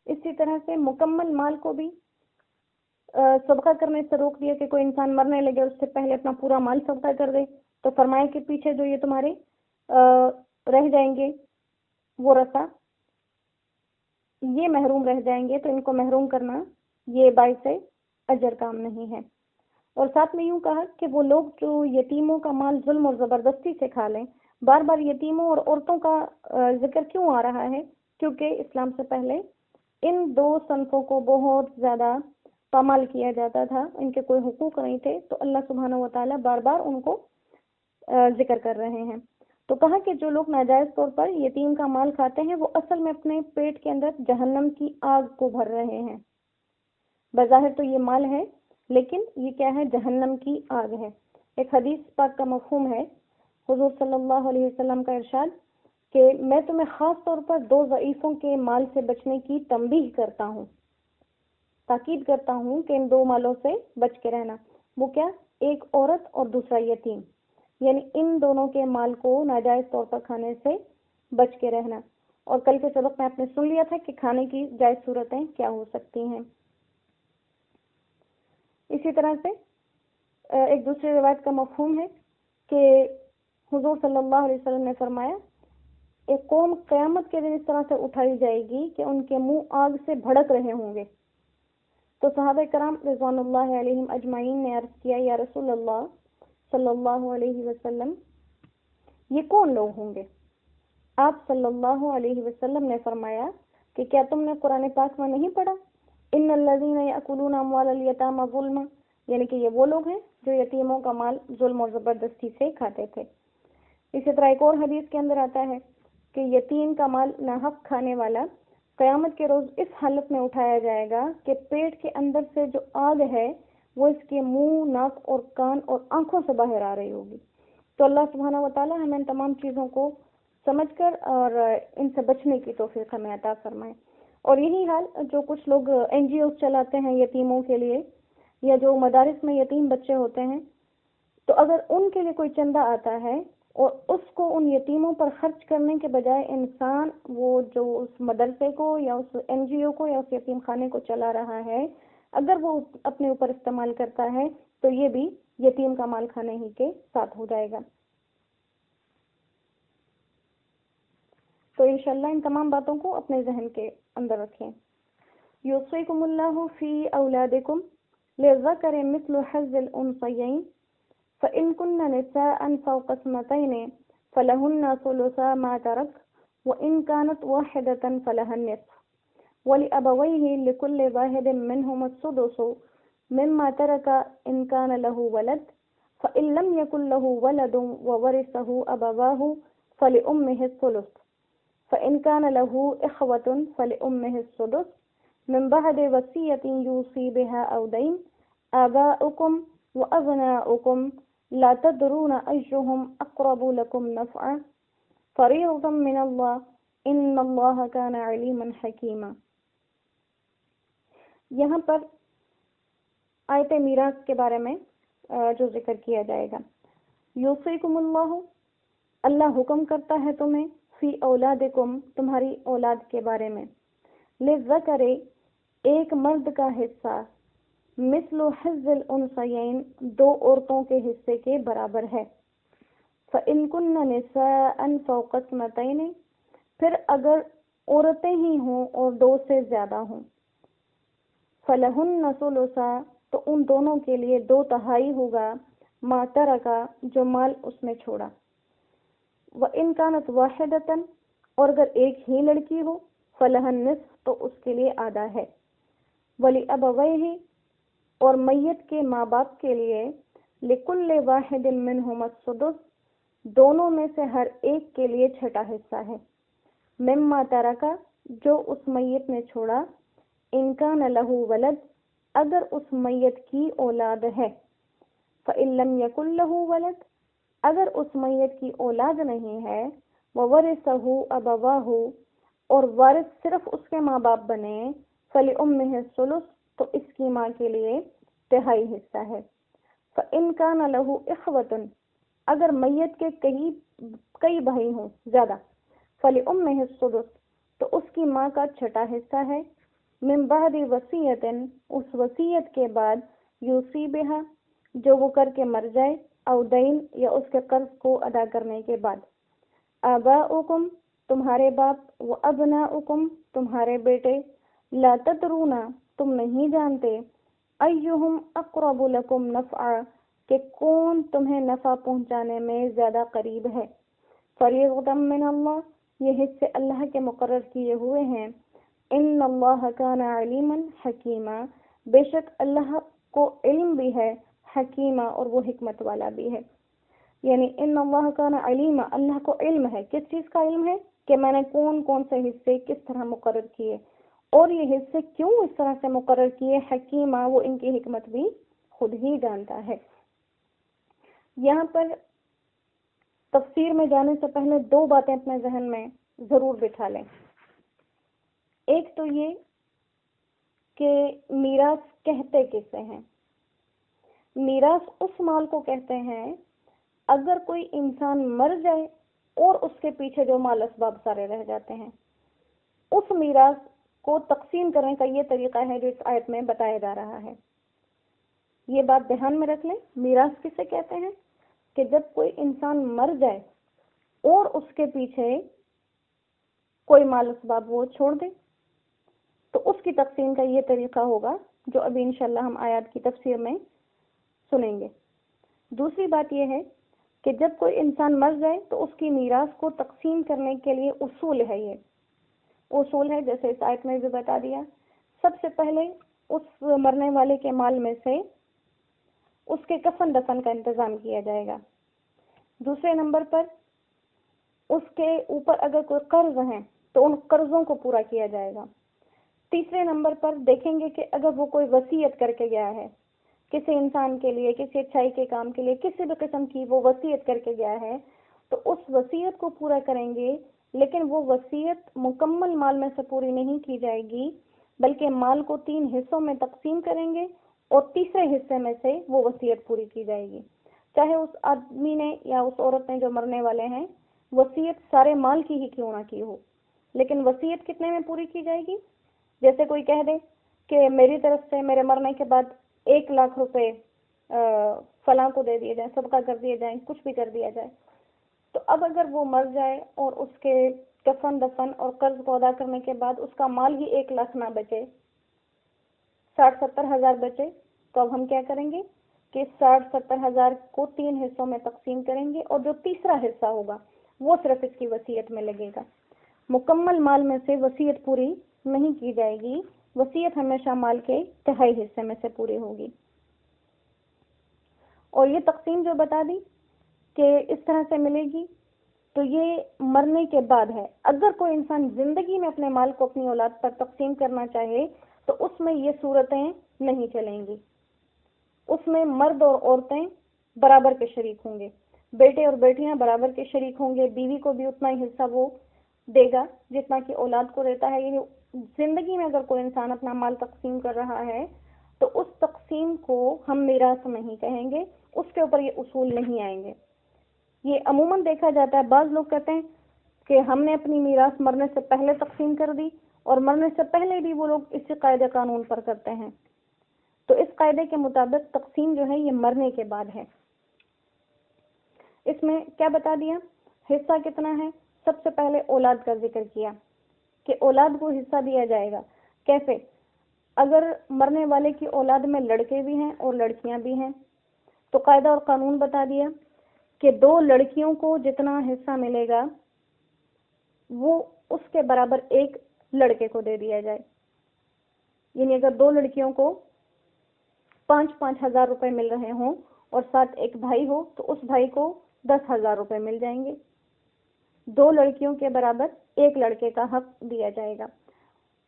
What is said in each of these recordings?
اسی طرح سے مکمل مال کو بھی صدقہ کرنے سے روک دیا کہ کوئی انسان مرنے لگے اس سے پہلے اپنا پورا مال صدقہ کر دے. تو فرمایا کہ پیچھے جو یہ تمہارے رہ جائیں گے وہ رسا، یہ محروم رہ جائیں گے، تو ان کو محروم کرنا یہ باعث اجر کام نہیں ہے. اور ساتھ میں یوں کہا کہ وہ لوگ جو یتیموں کا مال ظلم اور زبردستی سے کھا لیں. بار بار یتیموں اور عورتوں کا ذکر کیوں آ رہا ہے؟ کیونکہ اسلام سے پہلے ان دو صنفوں کو بہت زیادہ پامال کیا جاتا تھا، ان کے کوئی حقوق نہیں تھے، تو اللہ سبحانہ و تعالیٰ بار بار ان کو ذکر کر رہے ہیں. تو کہا کہ جو لوگ ناجائز طور پر یتیم کا مال کھاتے ہیں وہ اصل میں اپنے پیٹ کے اندر جہنم کی آگ کو بھر رہے ہیں. بظاہر تو یہ مال ہے لیکن یہ کیا ہے؟ جہنم کی آگ ہے. ایک حدیث پاک کا مفہوم ہے، حضور صلی اللہ علیہ وسلم کا ارشاد کہ میں تمہیں خاص طور پر دو ضعیفوں کے مال سے بچنے کی تنبیہ کرتا ہوں، تاکید کرتا ہوں کہ ان دو مالوں سے بچ کے رہنا. وہ کیا؟ ایک عورت اور دوسرا یتیم، یعنی ان دونوں کے مال کو ناجائز طور پر کھانے سے بچ کے رہنا. اور کل کے سبق میں آپ نے سن لیا تھا کہ کھانے کی جائز صورتیں کیا ہو سکتی ہیں. اسی طرح سے ایک دوسری روایت کا مفہوم ہے کہ حضور صلی اللہ علیہ وسلم نے فرمایا ایک قوم قیامت کے دن اس طرح سے اٹھائی جائے گی کہ ان کے منہ آگ سے بھڑک رہے ہوں گے. تو صحابہ کرام رضوان اللہ علیہم اجمعین نے عرض کیا یا رسول اللہ صلی اللہ علیہ وسلم یہ کون لوگ ہوں گے؟ آپ صلی اللہ علیہ وسلم نے فرمایا کہ کیا تم نے قرآن پاک میں نہیں پڑھا ان الذین یأکلون اموال الیتامی ظلما، یعنی کہ یہ وہ لوگ ہیں جو یتیموں کا مال ظلم اور زبردستی سے کھاتے تھے. اسی طرح ایک اور حدیث کے اندر آتا ہے کہ یتیم کا مال ناحق کھانے والا قیامت کے روز اس حالت میں اٹھایا جائے گا کہ پیٹ کے اندر سے جو آگ ہے وہ اس کے منہ، ناک اور کان اور آنکھوں سے باہر آ رہی ہوگی. تو اللہ سبحانہ و تعالیٰ ہمیں ان تمام چیزوں کو سمجھ کر اور ان سے بچنے کی توفیق ہمیں عطا فرمائے. اور یہی حال جو کچھ لوگ NGOs چلاتے ہیں یتیموں کے لیے، یا جو مدارس میں یتیم بچے ہوتے ہیں، تو اگر ان کے لیے کوئی چندہ آتا ہے اور اس کو ان یتیموں پر خرچ کرنے کے بجائے انسان وہ جو اس مدرسے کو یا اس NGO کو یا اس یتیم خانے کو چلا رہا ہے اگر وہ اپنے اوپر استعمال کرتا ہے تو یہ بھی یتیم کا مال کھانے ہی کے ساتھ ہو جائے گا. تو انشاءاللہ ان تمام باتوں کو اپنے ذہن کے اندر رکھیں. یوصیکم اللہ فی اولادکم للذکر مثل حظ الانثیین فإن كن نساء فوق اثنتين فلهن ثلثا ما ترك وإن كانت واحدة فلها النصف ولأبويه لكل واحد منهما السدس مما ترك إن كان له ولد فإن لم يكن له ولد وورثه أبواه فلأمه الثلث فإن كان له إخوة فلأمه السدس من بعد وصية يوصي بها أو دين آباؤكم وأبناؤكم لا تدرون أيهم أقرب لكم نفعا فريضة من الله إن الله كان عليما حكيما. یہاں پر آیت میراث کے بارے میں جو ذکر کیا جائے گا. یوصیکم اللہ، اللہ حکم کرتا ہے تمہیں، فی اولادکم، تمہاری اولاد کے بارے میں، للذکر، ایک مرد کا حصہ، مثل حظ الانثیین، دو عورتوں کے حصے کے برابر ہے. فإن كن نساء فوق اثنتين، پھر اگر عورتیں ہی ہوں اور دو سے زیادہ ہوں، فلہن ثلثا، تو ان دونوں کے لیے 2/3 ہوگا، ما ترکا، جو مال اس نے چھوڑا. وإن كانت واحدة، اور اگر ایک ہی لڑکی ہو، فلہا النصف، تو اس کے لیے آدھا ہے. وَلِأَبَوَيْهِ، اور میت کے ماں باپ کے لیے، لِكُلِّ وَاحِدٍ مِّنْهُمَا السُّدُسُ، دونوں میں سے ہر ایک کے لیے چھٹا حصہ ہے. مما ترکا، جو اس میت نے چھوڑا، ان کان لہ ولد، اگر اس میت کی اولاد ہے. فإن لم يكن له ولد، اگر اس میت کی اولاد نہیں ہے، وورثہ ابواہ، اور وارث صرف اس کے ماں باپ بنے، فلأمہ الثلث، تو اس کی ماں کے لیے 1/3 حصہ ہے. فإن کان لہ اخوۃ، اگر میت کے کئی بھائی ہوں زیادہ، فلأمہ السدس، تو اس کی ماں کا 1/6 حصہ ہے. من بعد वसीयतन, उस वसीयत के बाद, यूसी बिहा, जो वो करके मर जाए, औ दैन, या उसके कर्ज को अदा करने के बाद। आबाउकुम, तुम्हारे बाप, व अबनाउकुम, तुम्हारे बेटे, ला तदरूना, तुम नहीं जानते, अय्युहुम अक़रबु लकुम नफ़अ, कि कौन तुम्हें नफ़ा पहुंचाने में ज्यादा करीब है। फरीज़तम मिन अल्लाह, ये हिस्से अल्लाह के मुकर्रर किए हुए हैं। इन्नल्लाह काना अलीमन हकीमा, बेशक अल्लाह को इल्म भी है, हकीमा, और वो हिकमत वाला भी है। यानी इन्नल्लाह काना अलीमा, अल्लाह को इल्म है। किस चीज़ का इल्म है? कि मैंने कौन कौन से हिस्से किस तरह मुकर्रर किए, और ये हिस्से क्यों इस तरह से मुकर्रर किए। हकीमा, वो इनकी हिकमत भी खुद ही जानता है। यहाँ पर तफसीर में जाने से पहले दो बातें अपने जहन में जरूर बिठा लें। एक तो ये कि मीरास कहते किसे हैं। मीरास उस माल को कहते हैं अगर कोई इंसान मर जाए और उसके पीछे जो माल असबाब सारे रह जाते हैं, उस मीरास को तकसीम करने का ये तरीका है जो इस आयत में बताया जा रहा है। ये बात ध्यान में रख लें। मीरास किसे कहते हैं कि जब कोई इंसान मर जाए और उसके पीछे कोई माल असबाब वो छोड़ दे, तो उसकी तकसीम का ये तरीका होगा जो अभी इंशाल्लाह हम आयत की तफसीर में सुनेंगे। दूसरी बात यह है कि जब कोई इंसान मर जाए तो उसकी मीरास को तकसीम करने के लिए उसूल है। ये उसूल है जैसे इस आयत में भी बता दिया। सबसे पहले उस मरने वाले के माल में से उसके कफन दफन का इंतजाम किया जाएगा। दूसरे नंबर पर उसके ऊपर अगर कोई कर्ज है तो उन कर्जों को पूरा किया जाएगा। तीसरे नंबर पर देखेंगे कि अगर वो कोई वसीयत करके गया है किसी इंसान के लिए, किसी अच्छाई के काम के लिए, किसी भी किस्म की वो वसीयत करके गया है, तो उस वसीयत को पूरा करेंगे। लेकिन वो वसीयत मुकम्मल माल में से पूरी नहीं की जाएगी, बल्कि माल को 3 हिस्सों में तकसीम करेंगे और तीसरे हिस्से में से वो वसीयत पूरी की जाएगी। चाहे उस आदमी ने या उस औरत ने जो मरने वाले हैं वसीयत सारे माल की ही क्यों ना की हो, लेकिन वसीयत कितने में पूरी की जाएगी। जैसे कोई कह दे कि मेरी तरफ से मेरे मरने के बाद 1 लाख रुपए फलां को दे दिए जाए, सदका कर दिए जाए, कुछ भी कर दिया जाए, तो अब अगर वो मर जाए और उसके कफन दफन और कर्ज को अदा करने के बाद उसका माल ही 1 लाख ना बचे, 60-70 हजार बचे, तो अब हम क्या करेंगे कि 60-70 हजार को 3 हिस्सों में तकसीम करेंगे और जो तीसरा हिस्सा होगा वो सिर्फ इसकी वसीयत में लगेगा। मुकम्मल माल में से वसीयत पूरी नहीं की जाएगी, वसीयत हमेशा माल के 3/4 हिस्से में से पूरी होगी। और ये तकसीम जो बता दी कि इस तरह से मिलेगी, तो ये मरने के बाद है। अगर कोई इंसान जिंदगी में अपने माल को अपनी औलाद पर तकसीम करना चाहे तो उसमें ये सूरतें नहीं चलेंगी। उसमें मर्द और औरतें बराबर के शरीक होंगे, बेटे और बेटियां बराबर के शरीक होंगे, बीवी को भी उतना ही हिस्सा वो देगा जितना कि औलाद को देता है। ये जिंदगी में अगर कोई इंसान अपना माल तकसीम कर रहा है तो उस तकसीम को हम मीरास नहीं कहेंगे, उसके ऊपर ये उसूल नहीं आएंगे। ये अमूमन देखा जाता है, बाज लोग कहते हैं कि हमने अपनी मीरास मरने से पहले तकसीम कर दी, और मरने से पहले भी वो लोग इसी कायदे कानून पर करते हैं। तो इस कायदे के मुताबिक तकसीम जो है ये मरने के बाद है। इसमें क्या बता दिया, हिस्सा कितना है। सबसे पहले औलाद का जिक्र किया कि औलाद को हिस्सा दिया जाएगा। कैसे? अगर मरने वाले की औलाद में लड़के भी हैं और लड़कियां भी हैं तो कायदा और कानून बता दिया कि 2 लड़कियों को जितना हिस्सा मिलेगा वो उसके बराबर 1 लड़के को दे दिया जाए। यानी अगर 2 लड़कियों को 5-5 हजार रुपए मिल रहे हों और साथ एक भाई हो तो उस भाई को 10 हजार रुपए मिल जाएंगे। 2 लड़कियों के बराबर 1 लड़के का हक दिया जाएगा।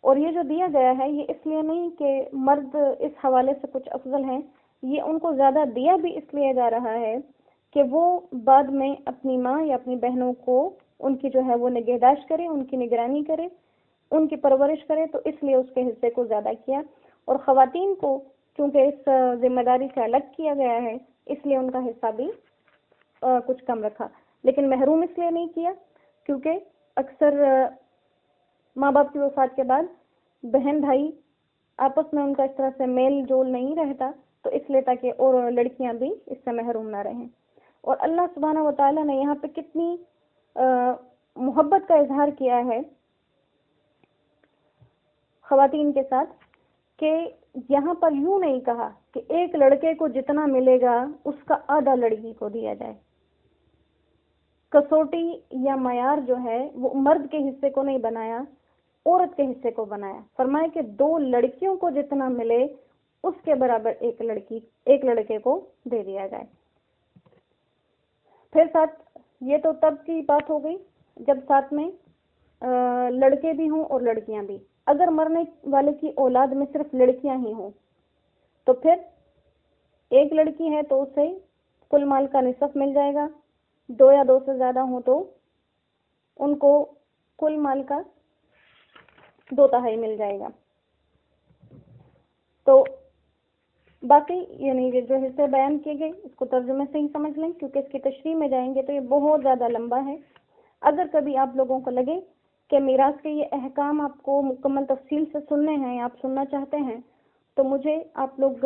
और ये जो दिया गया है ये इसलिए नहीं कि मर्द इस हवाले से कुछ अफजल हैं, ये उनको ज्यादा दिया भी इसलिए जा रहा है कि वो बाद में अपनी माँ या अपनी बहनों को उनकी जो है वो निगहदाश्त करे, उनकी निगरानी करे, उनकी परवरिश करे, तो इसलिए उसके हिस्से को ज्यादा किया। और खवातीन को चूंकि इस जिम्मेदारी से अलग किया गया है इसलिए उनका हिस्सा भी कुछ कम रखा। लेकिन महरूम इसलिए नहीं किया क्योंकि अक्सर माँ बाप की वफात के बाद बहन भाई आपस में उनका इस तरह से मेल जोल नहीं रहता, तो इसलिए ताकि और लड़कियां भी इससे महरूम ना रहें। और अल्लाह सुब्हानहू व तआला ने यहाँ पे कितनी मोहब्बत का इजहार किया है ख़वातीन के साथ, कि यहाँ पर यूं नहीं कहा कि एक लड़के को जितना मिलेगा उसका आधा लड़की को दिया जाए। कसौटी या मयार जो है वो मर्द के हिस्से को नहीं बनाया, औरत के हिस्से को बनाया। फरमाया कि 2 लड़कियों को जितना मिले उसके बराबर एक लड़के को दे दिया जाए। फिर साथ ये तो तब की बात हो गई जब साथ में लड़के भी हों और लड़कियां भी। अगर मरने वाले की औलाद में सिर्फ लड़कियां ही हों तो फिर एक लड़की है तो उसे कुल माल का निसफ मिल जाएगा। 2 या 2 से ज्यादा हो तो उनको कुल माल का 2/3 मिल जाएगा। तो बाकी यानी ये जो हिस्से बयान किए गए इसको तर्जुमे से ही समझ लें, क्योंकि इसकी तशरीह में जाएंगे तो ये बहुत ज़्यादा लंबा है। अगर कभी आप लोगों को लगे कि मीरास के ये अहकाम आपको मुकम्मल तफसील से सुनने हैं, आप सुनना चाहते हैं, तो मुझे आप लोग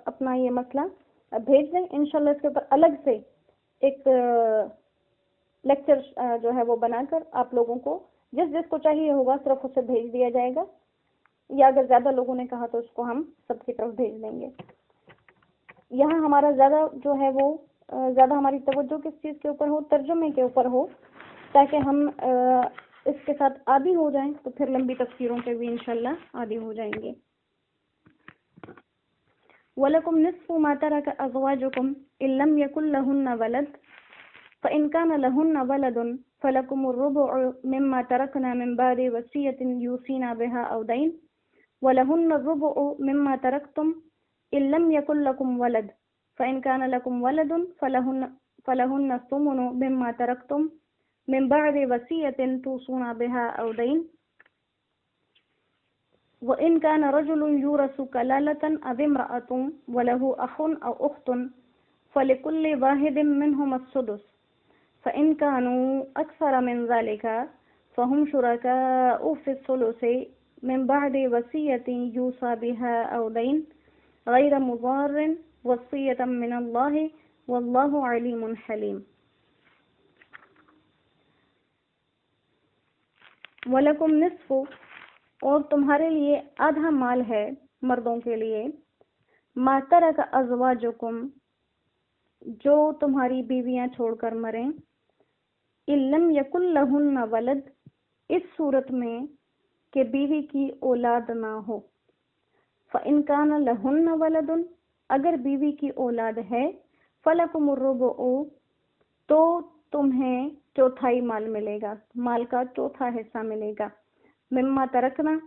अपना ये मसला भेज दें। इंशाल्लाह इसके ऊपर अलग से एक लेक्चर जो है वो बनाकर आप लोगों को जिस जिसको चाहिए होगा सिर्फ उसे भेज दिया जाएगा, या अगर ज़्यादा लोगों ने कहा तो उसको हम सबकी तरफ भेज देंगे। यहाँ हमारा ज़्यादा जो है वो ज़्यादा हमारी तवज्जो किस चीज़ के ऊपर हो, तर्जुमे के ऊपर हो, ताकि हम इसके साथ आदी हो जाएं, तो फिर लंबी तफसीरों के भी इंशाल्लाह आदी हो जाएंगे। वलकुम निस्फु मा तरक अज़वाजुकुम इल्लम यकुल लहुन्ना वलद फ़इन कान लहुन्ना वलदुन फलकुमुर रुबउ मिम्मा तरकना मिन बादि वसियतिन यूसीना बिहा औ दैन वलहुन्ना रुबउ मिम्मा तरकतुम इल्लम यकुल लकुम वलद फ़इन कान लकुम वलदुन फलहुन्ना सुमुनु मिम्मा तरकतुम मिन बादि वसियतिन तूसूना बिहा औ दैन वइन कान रजुलुन यूरसु कलालतन अव इम्रअतुन वलहु अखुन औ उख्तुन फलिकुल्लि वाहिदिन मिनहुम अस्सुदुस फ़इन कानू अक्सर मिन ज़ालिका फ़हुम शुरकाउ फ़िस्सुलुसि मिन बअदि वसियतिन यूसा बिहा औ दैन गैर मुज़ार्रिन वसियतम मिनल्लाहि वल्लाहु अलीमुन हलीम। वलकुम निस्फु, और तुम्हारे लिए आधा माल है मर्दों के लिए, मा तरक अज़वाजुकुम, जो तुम्हारी बीवियां छोड़कर मरें, इल्लम यकुल लहुन्ना वलद, इस सूरत में कि बीवी की औलाद ना हो। फ़इन कान लहुन्ना वलदुन, अगर बीवी की औलाद है, फलकुमुर रुबउ, तो तुम्हें चौथाई माल मिलेगा, माल का चौथा हिस्सा मिलेगा। मिम्मा तरकना,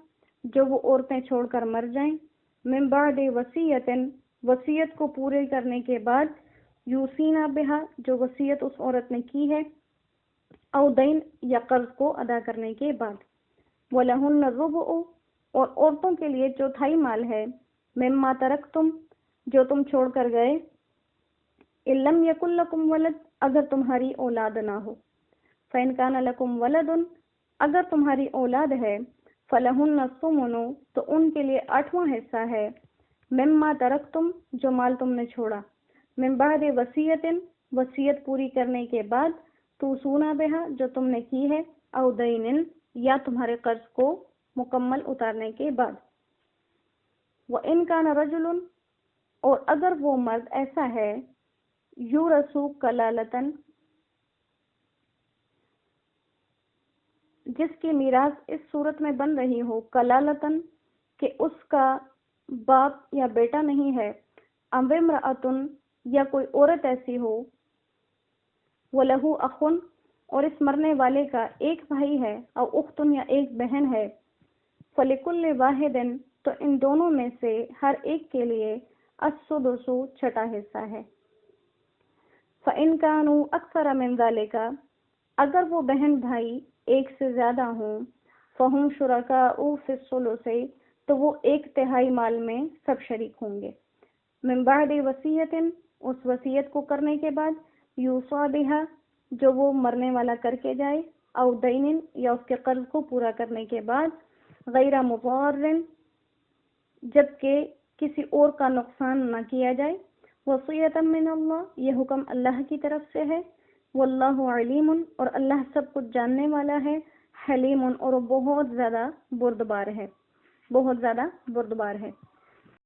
जो वो औरतें छोड़कर मर जाएं, मिन बादि वसीयतिन, वसीयत को पूरे करने के बाद, यूसीना बिहा, जो वसीयत उस औरत ने की है, औ दैन, या कर्ज को अदा करने के बाद, वलहुन्ना रुबउ, और औरतों के लिए चौथाई माल है, मिम्मा तरकतुम, जो तुम छोड़कर गए, इल्लम यकुल लकुम वलद, अगर तुम्हारी औलाद ना हो। फ़इन कान लकुम वलदुन, अगर तुम्हारी औलाद है, फलहुन्ना सुमुनु, तो उनके लिए 8वां हिस्सा है, मिम्मा तरकतुम, जो माल तुमने छोड़ा, मिन बादि वसीयतिन, वसीयत पूरी करने के बाद, तूसूना बिहा, जो तुमने की है, औ दैनिन, या तुम्हारे कर्ज को मुकम्मल उतारने के बाद। व इन कान रजुलुन, और अगर वो मर्द ऐसा है, यूरसु कलालतन, जिसकी मीरास इस सूरत में बन रही हो, कलालतन, कि उसका बाप या बेटा नहीं है, अव इम्रअतुन, या कोई औरत ऐसी हो, वलहु अखुन, और इस मरने वाले का एक भाई है, और उख्तुन, या एक बहन है, फलिकुल्लि वाहिदिन, तो इन दोनों में से हर एक के लिए अस्सुदुसु, छठा हिस्सा है। फ़इन कानू अक्सर मिन ज़ालिका, अगर वो बहन भाई एक से ज्यादा हों, फ़हुम शुरकाउ फ़िस्सुलुसि, तो वो 1/3 माल में सब शरीक होंगे। मिन बादि वसीयतिन, उस वसीयत को करने के बाद, यूसा बिहा, जो वो मरने वाला करके जाए, औ दैनिन, या उसके कर्ज को पूरा करने के बाद, غیر مضار، جبکہ کسی اور کا نقصان نہ کیا جائے، وصیۃ من اللہ، یہ حکم اللہ کی طرف سے ہے، واللہ علیم، اور اللہ سب کچھ جاننے والا ہے، حلیم، اور بہت زیادہ بردبار ہے، بہت زیادہ بردبار ہے۔